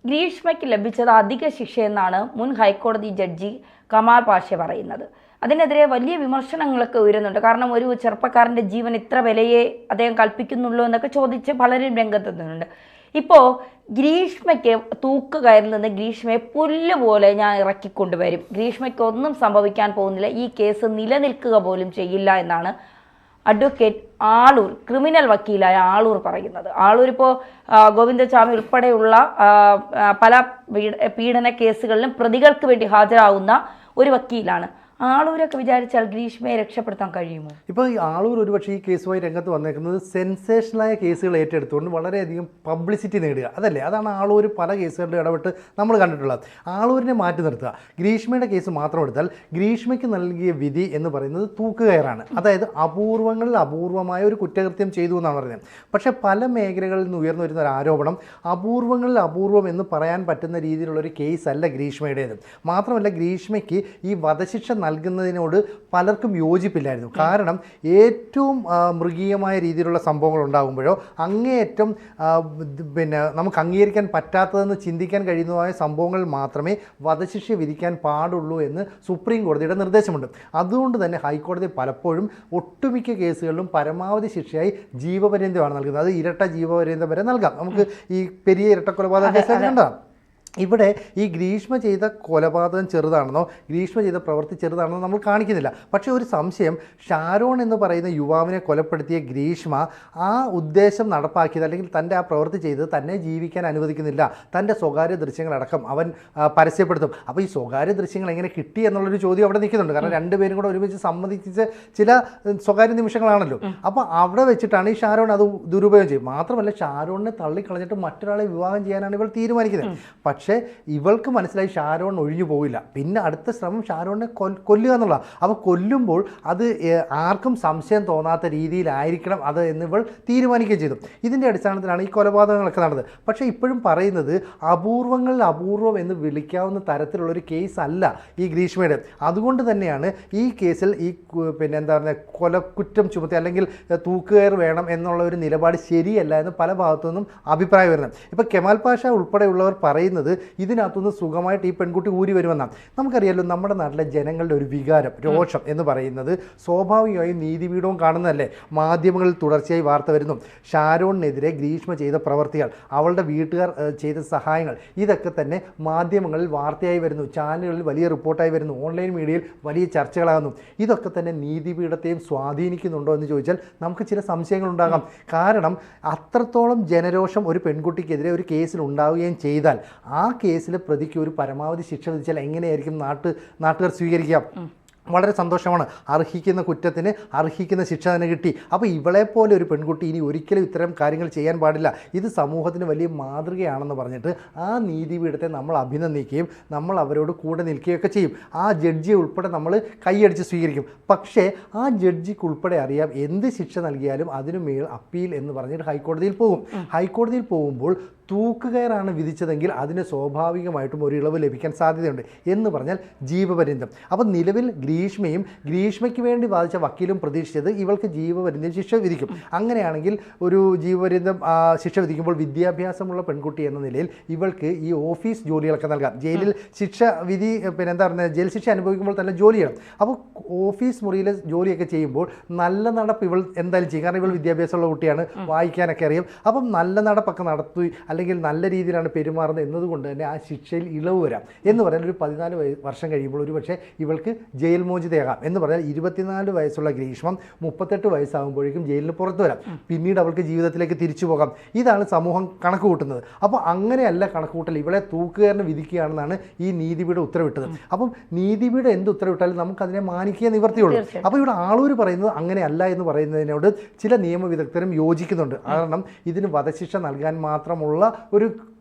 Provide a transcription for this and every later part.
ഗ്രീഷ്മയ്ക്ക് ലഭിച്ചത് അധിക ശിക്ഷയെന്നാണ് മുൻ ഹൈക്കോടതി ജഡ്ജി കമാൽ പാഷ പറയുന്നത്. അതിനെതിരെ വലിയ വിമർശനങ്ങളൊക്കെ ഉയരുന്നുണ്ട്. കാരണം ഒരു ചെറുപ്പക്കാരൻ്റെ ജീവൻ ഇത്ര വിലയെ അദ്ദേഹം കൽപ്പിക്കുന്നുള്ളൂ എന്നൊക്കെ ചോദിച്ച് പലരും രംഗത്തെത്തുന്നുണ്ട്. ഇപ്പോൾ ഗ്രീഷ്മയ്ക്ക് തൂക്കുകയറിൽ നിന്ന് ഗ്രീഷ്മയെ പുല്ലുപോലെ ഞാൻ ഇറക്കിക്കൊണ്ടുവരും, ഗ്രീഷ്മയ്ക്ക് ഒന്നും സംഭവിക്കാൻ പോകുന്നില്ല, ഈ കേസ് നിലനിൽക്കുക പോലും ചെയ്യില്ല എന്നാണ് അഡ്വക്കേറ്റ് ആളൂർ, ക്രിമിനൽ വക്കീലായ ആളൂർ പറയുന്നത്. ആളൂർ ഇപ്പോൾ ഗോവിന്ദസ്വാമി ഉൾപ്പെടെയുള്ള പല പീഡന കേസുകളിലും പ്രതികൾക്ക് വേണ്ടി ഹാജരാകുന്ന ഒരു വക്കീലാണ്. ആളൂരൊക്കെ വിചാരിച്ചാൽ ഗ്രീഷ്മയെ രക്ഷപ്പെടുത്താൻ കഴിയുമോ? ഇപ്പോൾ ഈ ആളൂർ ഒരുപക്ഷെ ഈ കേസുമായി രംഗത്ത് വന്നേക്കുന്നത് സെൻസേഷനായ കേസുകൾ ഏറ്റെടുത്തുകൊണ്ട് വളരെയധികം പബ്ലിസിറ്റി നേടുക, അതല്ലേ? അതാണ് ആളൂർ പല കേസുകളിലും ഇടപെട്ട് നമ്മൾ കണ്ടിട്ടുള്ളത്. ആളൂരിനെ മാറ്റി നിർത്തുക. ഗ്രീഷ്മയുടെ കേസ് മാത്രം എടുത്താൽ ഗ്രീഷ്മയ്ക്ക് നൽകിയ വിധി എന്ന് പറയുന്നത് തൂക്കുകയറാണ്. അതായത് അപൂർവങ്ങളിൽ അപൂർവമായ ഒരു കുറ്റകൃത്യം ചെയ്തു എന്നാണ് പറയുന്നത്. പക്ഷേ പല മേഖലകളിൽ നിന്ന് ഉയർന്നു വരുന്ന ഒരു ആരോപണം അപൂർവങ്ങളിൽ അപൂർവം എന്ന് പറയാൻ പറ്റുന്ന രീതിയിലുള്ളൊരു കേസല്ല ഗ്രീഷ്മയുടേത്. മാത്രമല്ല ഗ്രീഷ്മയ്ക്ക് ഈ വധശിക്ഷ നൽകുന്നതിനോട് പലർക്കും യോജിപ്പില്ലായിരുന്നു. കാരണം ഏറ്റവും മൃഗീയമായ രീതിയിലുള്ള സംഭവങ്ങൾ ഉണ്ടാകുമ്പോഴോ അങ്ങേയറ്റം നമുക്ക് അംഗീകരിക്കാൻ പറ്റാത്തതെന്ന് ചിന്തിക്കാൻ കഴിയുന്നതായ സംഭവങ്ങൾ മാത്രമേ വധശിക്ഷ വിധിക്കാൻ പാടുള്ളൂ എന്ന് സുപ്രീം കോടതിയുടെ നിർദ്ദേശമുണ്ട്. അതുകൊണ്ട് തന്നെ ഹൈക്കോടതി പലപ്പോഴും ഒട്ടുമിക്ക കേസുകളിലും പരമാവധി ശിക്ഷയായി ജീവപര്യന്തമാണ് നൽകുന്നത്. അത് ഇരട്ട ജീവപര്യന്തം വരെ നൽകാം. നമുക്ക് ഈ പെരിയ ഇരട്ട കൊലപാതക കേസ് കണ്ടാം. ഇവിടെ ഈ ഗ്രീഷ്മ ചെയ്ത കൊലപാതകം ചെറുതാണെന്നോ ഗ്രീഷ്മ ചെയ്ത പ്രവൃത്തി ചെറുതാണെന്നോ നമ്മൾ കാണിക്കുന്നില്ല. പക്ഷേ ഒരു സംശയം, ഷാരോൺ എന്ന് പറയുന്ന യുവാവിനെ കൊലപ്പെടുത്തിയ ഗ്രീഷ്മ ആ ഉദ്ദേശം നടപ്പാക്കിയത് അല്ലെങ്കിൽ തൻ്റെ ആ പ്രവൃത്തി ചെയ്തത് തന്നെ ജീവിക്കാൻ അനുവദിക്കുന്നില്ല. തൻ്റെ സ്വകാര്യ ദൃശ്യങ്ങളടക്കം അവൻ പരസ്യപ്പെടുത്തും. അപ്പോൾ ഈ സ്വകാര്യ ദൃശ്യങ്ങൾ എങ്ങനെ കിട്ടി എന്നുള്ളൊരു ചോദ്യം അവിടെ നിൽക്കുന്നുണ്ട്. കാരണം രണ്ടുപേരും കൂടെ ഒരുമിച്ച് സമ്മതിച്ച് ചില സ്വകാര്യ നിമിഷങ്ങളാണല്ലോ. അപ്പോൾ അവിടെ വെച്ചിട്ടാണ് ഈ ഷാരോൺ അത് ദുരുപയോഗം ചെയ്യും. മാത്രമല്ല ഷാരോണിനെ തള്ളിക്കളഞ്ഞിട്ട് മറ്റൊരാളെ വിവാഹം ചെയ്യാനാണ് ഇവൾ തീരുമാനിക്കുന്നത്. പക്ഷേ ഇവൾക്ക് മനസ്സിലായി ഷാരോൺ ഒഴിഞ്ഞു പോയില്ല. പിന്നെ അടുത്ത ശ്രമം ഷാരോണിനെ കൊല്ലുക എന്നുള്ള. അപ്പോൾ കൊല്ലുമ്പോൾ അത് ആർക്കും സംശയം തോന്നാത്ത രീതിയിലായിരിക്കണം അത് എന്നിവൾ തീരുമാനിക്കുകയും ചെയ്തു. ഇതിൻ്റെ അടിസ്ഥാനത്തിലാണ് ഈ കൊലപാതകങ്ങളൊക്കെ നടന്നത്. പക്ഷേ ഇപ്പോഴും പറയുന്നത് അപൂർവങ്ങളിൽ അപൂർവം എന്ന് വിളിക്കാവുന്ന തരത്തിലുള്ളൊരു കേസ് അല്ല ഈ ഗ്രീഷ്മയുടെ. അതുകൊണ്ട് തന്നെയാണ് ഈ കേസിൽ ഈ എന്താ പറയുക കൊലക്കുറ്റം ചുമത്തി അല്ലെങ്കിൽ തൂക്കുകയർ വേണം എന്നുള്ള ഒരു നിലപാട് ശരിയല്ല എന്ന് പല ഭാഗത്തു നിന്നും അഭിപ്രായം വരുന്നത്. ഇപ്പോൾ കെമാൽ പാഷ ഉൾപ്പെടെയുള്ളവർ പറയുന്നത് ഇതിനകത്തുനിന്ന് സുഖമായിട്ട് ഈ പെൺകുട്ടി ഊരി വരുമെന്നാണ്. നമുക്കറിയാമല്ലോ നമ്മുടെ നാട്ടിലെ ജനങ്ങളുടെ ഒരു വികാരം, രോഷം എന്ന് പറയുന്നത് സ്വാഭാവികമായും നീതിപീഠവും കാണുന്നതല്ലേ. മാധ്യമങ്ങളിൽ തുടർച്ചയായി വാർത്ത വരുന്നു. ഷാരോണിനെതിരെ ഗ്രീഷ്മ ചെയ്ത പ്രവർത്തികൾ, അവളുടെ വീട്ടുകാർ ചെയ്ത സഹായങ്ങൾ, ഇതൊക്കെ തന്നെ മാധ്യമങ്ങളിൽ വാർത്തയായി വരുന്നു, ചാനലുകളിൽ വലിയ റിപ്പോർട്ടായി വരുന്നു, ഓൺലൈൻ മീഡിയയിൽ വലിയ ചർച്ചകളാകുന്നു. ഇതൊക്കെ തന്നെ നീതിപീഠത്തെയും സ്വാധീനിക്കുന്നുണ്ടോ എന്ന് ചോദിച്ചാൽ നമുക്ക് ചില സംശയങ്ങളുണ്ടാകാം. കാരണം അത്രത്തോളം ജനരോഷം ഒരു പെൺകുട്ടിക്കെതിരെ ഒരു കേസിൽ ഉണ്ടാവുകയും ചെയ്താൽ ആ കേസിൽ പ്രതിക്ക് ഒരു പരമാവധി ശിക്ഷ വിധിച്ചാൽ എങ്ങനെയായിരിക്കും നാട്ടുകാർ സ്വീകരിക്കാം? വളരെ സന്തോഷമാണ്. അർഹിക്കുന്ന കുറ്റത്തിന് അർഹിക്കുന്ന ശിക്ഷ തന്നെ കിട്ടി. അപ്പോൾ ഇവളെപ്പോലെ ഒരു പെൺകുട്ടി ഇനി ഒരിക്കലും ഇത്തരം കാര്യങ്ങൾ ചെയ്യാൻ പാടില്ല, ഇത് സമൂഹത്തിന് വലിയ മാതൃകയാണെന്ന് പറഞ്ഞിട്ട് ആ നീതിപീഠത്തെ നമ്മൾ അഭിനന്ദിക്കുകയും നമ്മൾ അവരോട് കൂടെ നിൽക്കുകയൊക്കെ ചെയ്യും. ആ ജഡ്ജിയെ ഉൾപ്പെടെ നമ്മൾ കൈയടിച്ച് സ്വീകരിക്കും. പക്ഷേ ആ ജഡ്ജിക്ക് ഉൾപ്പെടെ അറിയാം എന്ത് ശിക്ഷ നൽകിയാലും അതിനു മേൽ അപ്പീൽ എന്ന് പറഞ്ഞിട്ട് ഹൈക്കോടതിയിൽ പോകും. ഹൈക്കോടതിയിൽ പോകുമ്പോൾ തൂക്കുകയറാണ് വിധിച്ചതെങ്കിൽ അതിന് സ്വാഭാവികമായിട്ടും ഒരു ഇളവ് ലഭിക്കാൻ സാധ്യതയുണ്ട്. എന്ന് പറഞ്ഞാൽ ജീവപര്യന്തം. അപ്പോൾ നിലവിൽ ഗ്രീഷ്മയ്ക്ക് വേണ്ടി വാദിച്ച വക്കീലും പ്രതീക്ഷിച്ചത് ഇവൾക്ക് ജീവപര്യന്തം ശിക്ഷ വിധിക്കും. അങ്ങനെയാണെങ്കിൽ ഒരു ജീവപര്യന്തം ശിക്ഷ വിധിക്കുമ്പോൾ വിദ്യാഭ്യാസമുള്ള പെൺകുട്ടി എന്ന നിലയിൽ ഇവൾക്ക് ഈ ഓഫീസ് ജോലികളൊക്കെ നൽകാം. ജയിലിൽ ശിക്ഷ വിധി ജയിൽ ശിക്ഷ അനുഭവിക്കുമ്പോൾ തന്നെ ജോലി ചെയ്യണം. അപ്പോൾ ഓഫീസ് മുറിയിലെ ജോലിയൊക്കെ ചെയ്യുമ്പോൾ നല്ല നടപ്പ് ഇവൾ എന്തായാലും ചെയ്യും. കാരണം ഇവൾ വിദ്യാഭ്യാസമുള്ള കുട്ടിയാണ്, വായിക്കാനൊക്കെ അറിയാം. അപ്പം നല്ല നടപ്പൊക്കെ നടത്തി അല്ലെങ്കിൽ നല്ല രീതിയിലാണ് പെരുമാറുന്നത് എന്നതുകൊണ്ട് തന്നെ ആ ശിക്ഷയിൽ ഇളവ് വരാം. എന്ന് പറഞ്ഞാൽ ഒരു 14 വർഷം കഴിയുമ്പോൾ ഒരു പക്ഷേ ഇവൾക്ക് ജയിൽ മോചിതയാകാം. എന്ന് പറഞ്ഞാൽ 24 വയസ്സുള്ള ഗ്രീഷ്മ 38 വയസ്സാകുമ്പോഴേക്കും ജയിലിന് പുറത്തു വരാം. പിന്നീട് അവൾക്ക് ജീവിതത്തിലേക്ക് തിരിച്ചു പോകാം. ഇതാണ് സമൂഹം കണക്ക് കൂട്ടുന്നത്. അപ്പോൾ അങ്ങനെയല്ല കണക്കുകൂട്ടൽ. ഇവളെ തൂക്കുകയറിന് വിധിക്കുകയാണെന്നാണ് ഈ നീതിപീഠം ഉത്തരവിട്ടത്. അപ്പം നീതിപീഠം എന്ത് ഉത്തരവിട്ടാലും നമുക്കതിനെ മാനിക്കുക നിവർത്തിയുള്ളൂ. അപ്പോൾ ഇവിടെ ആളൂർ പറയുന്നത് അങ്ങനെയല്ല എന്ന് പറയുന്നതിനോട് ചില നിയമവിദഗ്ധരും യോജിക്കുന്നുണ്ട്. കാരണം ഇതിന് വധശിക്ഷ നൽകാൻ മാത്രമുള്ള ഒരു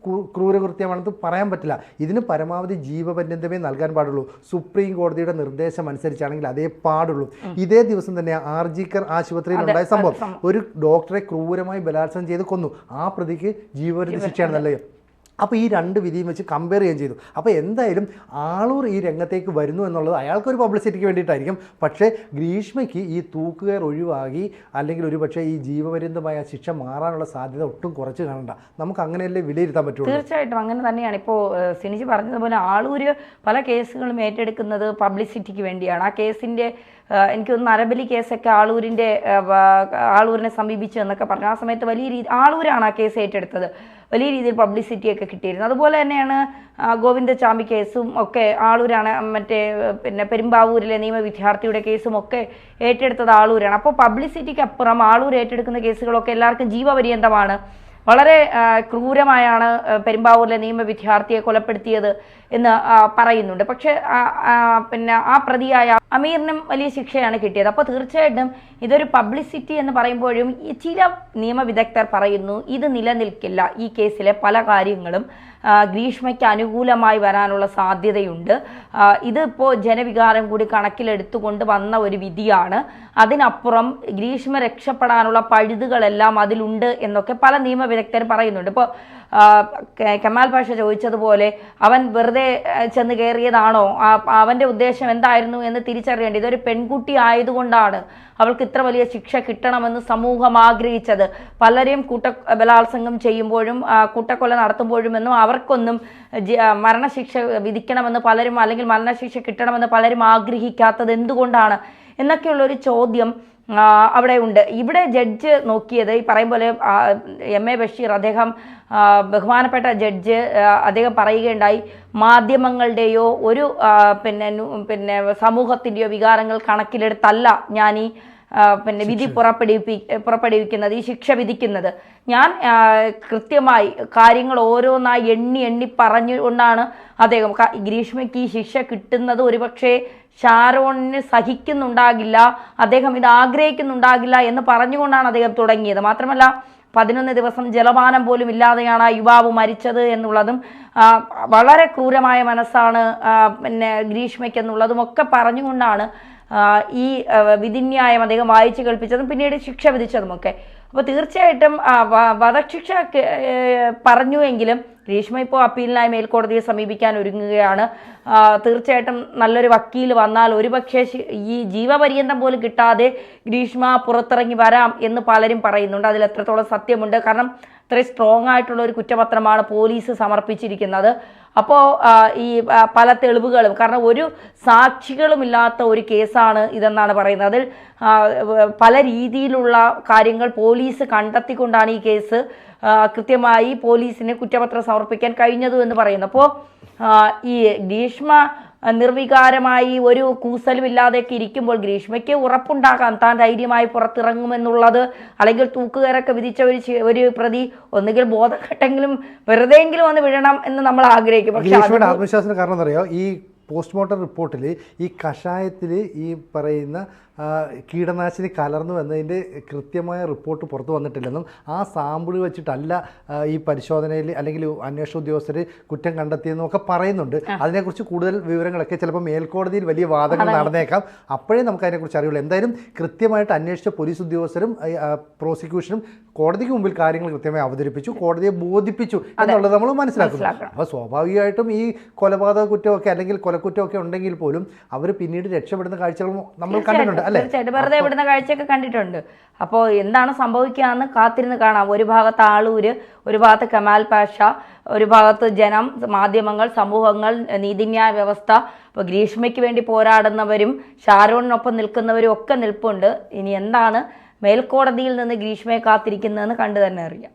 ക്രൂരകൃത്യമാണെന്ന് പറയാൻ പറ്റില്ല. ഇതിന് പരമാവധി ജീവപര്യന്തമേ നൽകാൻ പാടുള്ളൂ. സുപ്രീം കോടതിയുടെ നിർദ്ദേശം അനുസരിച്ചാണെങ്കിൽ അതേ പാടുള്ളൂ. ഇതേ ദിവസം തന്നെ ആർജിക്കർ ആശുപത്രിയിൽ ഉണ്ടായ സംഭവം, ഒരു ഡോക്ടറെ ക്രൂരമായി ബലാത്സംഗം ചെയ്ത് കൊന്നു. ആ പ്രതിക്ക് ജീവപര്യന്ത ശിക്ഷയാണ് നല്ലത്. അപ്പോൾ ഈ രണ്ട് വിധിയും വെച്ച് കമ്പയർ ചെയ്യുകയും ചെയ്തു. അപ്പോൾ എന്തായാലും ആളൂർ ഈ രംഗത്തേക്ക് വരുന്നു എന്നുള്ളത് അയാൾക്കൊരു പബ്ലിസിറ്റിക്ക് വേണ്ടിയിട്ടായിരിക്കും. പക്ഷേ ഗ്രീഷ്മയ്ക്ക് ഈ തൂക്കുകയർ ഒഴിവാക്കി അല്ലെങ്കിൽ ഒരു പക്ഷേ ഈ ജീവപര്യന്തമായ ശിക്ഷ മാറാനുള്ള സാധ്യത ഒട്ടും കുറച്ച് കാണണ്ട. നമുക്ക് അങ്ങനെയല്ലേ വിലയിരുത്താൻ പറ്റുള്ളൂ. തീർച്ചയായിട്ടും അങ്ങനെ തന്നെയാണ്. ഇപ്പോൾ സിനിജി പറഞ്ഞതുപോലെ ആളൂര് പല കേസുകളും ഏറ്റെടുക്കുന്നത് പബ്ലിസിറ്റിക്ക് വേണ്ടിയാണ്. ആ കേസിൻ്റെ എനിക്ക് തോന്നുന്നു നരബലി കേസൊക്കെ ആളൂരിനെ സമീപിച്ചു എന്നൊക്കെ പറഞ്ഞു. ആ സമയത്ത് വലിയ രീതി ആളൂരാണ് ആ കേസ് ഏറ്റെടുത്തത്. വലിയ രീതിയിൽ പബ്ലിസിറ്റിയൊക്കെ കിട്ടിയിരുന്നു. അതുപോലെ തന്നെയാണ് ഗോവിന്ദചാമി കേസും ഒക്കെ ആളൂരാണ്. മറ്റേ പെരുമ്പാവൂരിലെ നിയമ വിദ്യാർത്ഥിയുടെ കേസും ഒക്കെ ഏറ്റെടുത്തത് ആളൂരാണ്. അപ്പോൾ പബ്ലിസിറ്റിക്ക് അപ്പുറം ആളൂർ ഏറ്റെടുക്കുന്ന കേസുകളൊക്കെ എല്ലാവർക്കും ജീവപര്യന്തമാണ്. വളരെ ക്രൂരമായാണ് പെരുമ്പാവൂരിലെ നിയമ വിദ്യാർത്ഥിയെ കൊലപ്പെടുത്തിയത് എന്ന് പറയുന്നുണ്ട്. പക്ഷെ ആ പ്രതിയായ അമീറിനും വലിയ ശിക്ഷയാണ് കിട്ടിയത്. അപ്പോൾ തീർച്ചയായിട്ടും ഇതൊരു പബ്ലിസിറ്റി എന്ന് പറയുമ്പോഴും ചില നിയമവിദഗ്ധർ പറയുന്നു ഇത് നിലനിൽക്കില്ല. ഈ കേസിലെ പല കാര്യങ്ങളും ഗ്രീഷ്മയ്ക്ക് അനുകൂലമായി വരാനുള്ള സാധ്യതയുണ്ട്. ഇതിപ്പോൾ ജനവികാരം കൂടി കണക്കിലെടുത്തുകൊണ്ട് വന്ന ഒരു വിധിയാണ്. അതിനപ്പുറം ഗ്രീഷ്മ രക്ഷപ്പെടാനുള്ള പഴുതുകളെല്ലാം അതിലുണ്ട് എന്നൊക്കെ പല നിയമവിദഗ്ധരും പറയുന്നുണ്ട്. ഇപ്പോൾ കമാൽ പാഷ ചോദിച്ചതുപോലെ അവൻ വെറുതെ ചെന്ന് കയറിയതാണോ, അവൻ്റെ ഉദ്ദേശം എന്തായിരുന്നു എന്ന് തിരിച്ചറിയേണ്ടത്. ഇതൊരു പെൺകുട്ടി ആയതുകൊണ്ടാണ് അവൾക്ക് ഇത്ര വലിയ ശിക്ഷ കിട്ടണമെന്ന് സമൂഹം ആഗ്രഹിച്ചത്. പലരെയും ബലാത്സംഗം ചെയ്യുമ്പോഴും കൂട്ടക്കൊല നടത്തുമ്പോഴുമെന്നും അവർക്കൊന്നും മരണശിക്ഷ വിധിക്കണമെന്ന് പലരും അല്ലെങ്കിൽ മരണശിക്ഷ കിട്ടണമെന്ന് പലരും ആഗ്രഹിക്കാത്തത് എന്തുകൊണ്ടാണ് എന്നൊക്കെയുള്ളൊരു ചോദ്യം അവിടെ ഉണ്ട്. ഇവിടെ ജഡ്ജ് നോക്കിയത് ഈ പറയും പോലെ എം എ ബഷീർ അദ്ദേഹം ബഹുമാനപ്പെട്ട ജഡ്ജ് അദ്ദേഹം പറയുകയുണ്ടായി, മാധ്യമങ്ങളുടെയോ ഒരു സമൂഹത്തിൻ്റെയോ വികാരങ്ങൾ കണക്കിലെടുത്തല്ല ഞാൻ ഈ വിധി പുറപ്പെടുവിക്കുന്നത്, ഈ ശിക്ഷ വിധിക്കുന്നത്. ഞാൻ കൃത്യമായി കാര്യങ്ങൾ ഓരോന്നായി എണ്ണി പറഞ്ഞുകൊണ്ടാണ് അദ്ദേഹം ഗ്രീഷ്മയ്ക്ക് ഈ ശിക്ഷ കിട്ടുന്നത് ഒരുപക്ഷെ ഷാരോണിന് സഹിക്കുന്നുണ്ടാകില്ല, അദ്ദേഹം ഇത് ആഗ്രഹിക്കുന്നുണ്ടാകില്ല എന്ന് പറഞ്ഞുകൊണ്ടാണ് അദ്ദേഹം തുടങ്ങിയത്. മാത്രമല്ല 11 ദിവസം ജലപാനം പോലും ഇല്ലാതെയാണ് ആ യുവാവ് മരിച്ചത് എന്നുള്ളതും വളരെ ക്രൂരമായ മനസ്സാണ് ഗ്രീഷ്മയ്ക്ക് എന്നുള്ളതും ഒക്കെ പറഞ്ഞുകൊണ്ടാണ് ഈ വിധിന്യായം അദ്ദേഹം വായിച്ചു കേൾപ്പിച്ചതും പിന്നീട് ശിക്ഷ വിധിച്ചതുമൊക്കെ. അപ്പോൾ തീർച്ചയായിട്ടും വധശിക്ഷ പറഞ്ഞുവെങ്കിലും ഗ്രീഷ്മ ഇപ്പോൾ അപ്പീലിനായി മേൽക്കോടതിയെ സമീപിക്കാൻ ഒരുങ്ങുകയാണ്. തീർച്ചയായിട്ടും നല്ലൊരു വക്കീൽ വന്നാൽ ഒരുപക്ഷെ ഈ ജീവപര്യന്തം പോലും കിട്ടാതെ ഗ്രീഷ്മ പുറത്തിറങ്ങി വരാം എന്ന് പലരും പറയുന്നുണ്ട്. അതിൽ എത്രത്തോളം സത്യമുണ്ട്? കാരണം ഇത്രയും സ്ട്രോങ് ആയിട്ടുള്ള ഒരു കുറ്റപത്രമാണ് പോലീസ് സമർപ്പിച്ചിരിക്കുന്നത്. അപ്പോൾ ഈ പല തെളിവുകളും, കാരണം ഒരു സാക്ഷികളുമില്ലാത്ത ഒരു കേസാണ് ഇതെന്നാണ് പറയുന്നത്. അതിൽ പല രീതിയിലുള്ള കാര്യങ്ങൾ പോലീസ് കണ്ടെത്തിക്കൊണ്ടാണ് ഈ കേസ് കൃത്യമായി പോലീസിന് കുറ്റപത്രം സമർപ്പിക്കാൻ കഴിഞ്ഞതു എന്ന് പറയുന്നു. അപ്പോൾ ഈ ഗ്രീഷ്മ നിർവികാരമായി ഒരു കൂസലുമില്ലാതെയൊക്കെ ഇരിക്കുമ്പോൾ ഗ്രീഷ്മയ്ക്ക് ഉറപ്പുണ്ടാകാം താൻ ധൈര്യമായി പുറത്തിറങ്ങുമെന്നുള്ളത്. അല്ലെങ്കിൽ തൂക്കുകയറൊക്കെ വിധിച്ച ഒരു പ്രതി ഒന്നുകിൽ ബോധഘട്ടെങ്കിലും വെറുതെയെങ്കിലും ഒന്ന് വിടണം എന്ന് നമ്മൾ ആഗ്രഹിക്കും. പക്ഷേ ആത്മവിശ്വാസത്തിന് കാരണം എന്താ പറയുക, ഈ പോസ്റ്റ്മോർട്ടം റിപ്പോർട്ടിൽ ഈ കഷായത്തിൽ ഈ പറയുന്ന കീടനാശിനി കലർന്നു എന്നതിൻ്റെ കൃത്യമായ റിപ്പോർട്ട് പുറത്തു വന്നിട്ടില്ലെന്നും ആ സാമ്പിൾ വെച്ചിട്ടല്ല ഈ പരിശോധനയിൽ അല്ലെങ്കിൽ അന്വേഷണ ഉദ്യോഗസ്ഥർ കുറ്റം കണ്ടെത്തിയെന്നും ഒക്കെ പറയുന്നുണ്ട്. അതിനെക്കുറിച്ച് കൂടുതൽ വിവരങ്ങളൊക്കെ ചിലപ്പോൾ മേൽക്കോടതിയിൽ വലിയ വാദങ്ങൾ നടന്നേക്കാം. അപ്പോഴേ നമുക്ക് അതിനെക്കുറിച്ച് അറിയുള്ളൂ. എന്തായാലും കൃത്യമായിട്ട് അന്വേഷിച്ച പോലീസ് ഉദ്യോഗസ്ഥരും പ്രോസിക്യൂഷനും കോടതിക്ക് മുമ്പിൽ കാര്യങ്ങൾ കൃത്യമായി അവതരിപ്പിച്ചു, കോടതിയെ ബോധിപ്പിച്ചു എന്നുള്ളത് നമ്മൾ മനസ്സിലാക്കുന്നു. അപ്പോൾ സ്വാഭാവികമായിട്ടും ഈ കൊലപാതക കുറ്റമൊക്കെ അല്ലെങ്കിൽ കൊലക്കുറ്റമൊക്കെ ഉണ്ടെങ്കിൽ പോലും അവർ പിന്നീട് രക്ഷപ്പെടുന്ന കാഴ്ചകളും നമ്മൾ കണ്ടിട്ടുണ്ട്. തീർച്ചയായിട്ടും വെറുതെ വിടുന്ന കാഴ്ചയൊക്കെ കണ്ടിട്ടുണ്ട്. അപ്പോൾ എന്താണ് സംഭവിക്കുകയെന്ന് കാത്തിരുന്ന് കാണാം. ഒരു ഭാഗത്ത് ആളൂര്, ഒരു ഭാഗത്ത് കമാൽ പാഷ, ഒരു ഭാഗത്ത് ജനം, മാധ്യമങ്ങൾ, സമൂഹങ്ങൾ, നീതിന്യായ വ്യവസ്ഥ. അപ്പോൾ ഗ്രീഷ്മയ്ക്ക് വേണ്ടി പോരാടുന്നവരും ഷാരോണിനൊപ്പം നിൽക്കുന്നവരും ഒക്കെ നിൽപ്പുണ്ട്. ഇനി എന്താണ് മേൽക്കോടതിയിൽ നിന്ന് ഗ്രീഷ്മയെ കാത്തിരിക്കുന്നതെന്ന് കണ്ടു തന്നെ അറിയാം.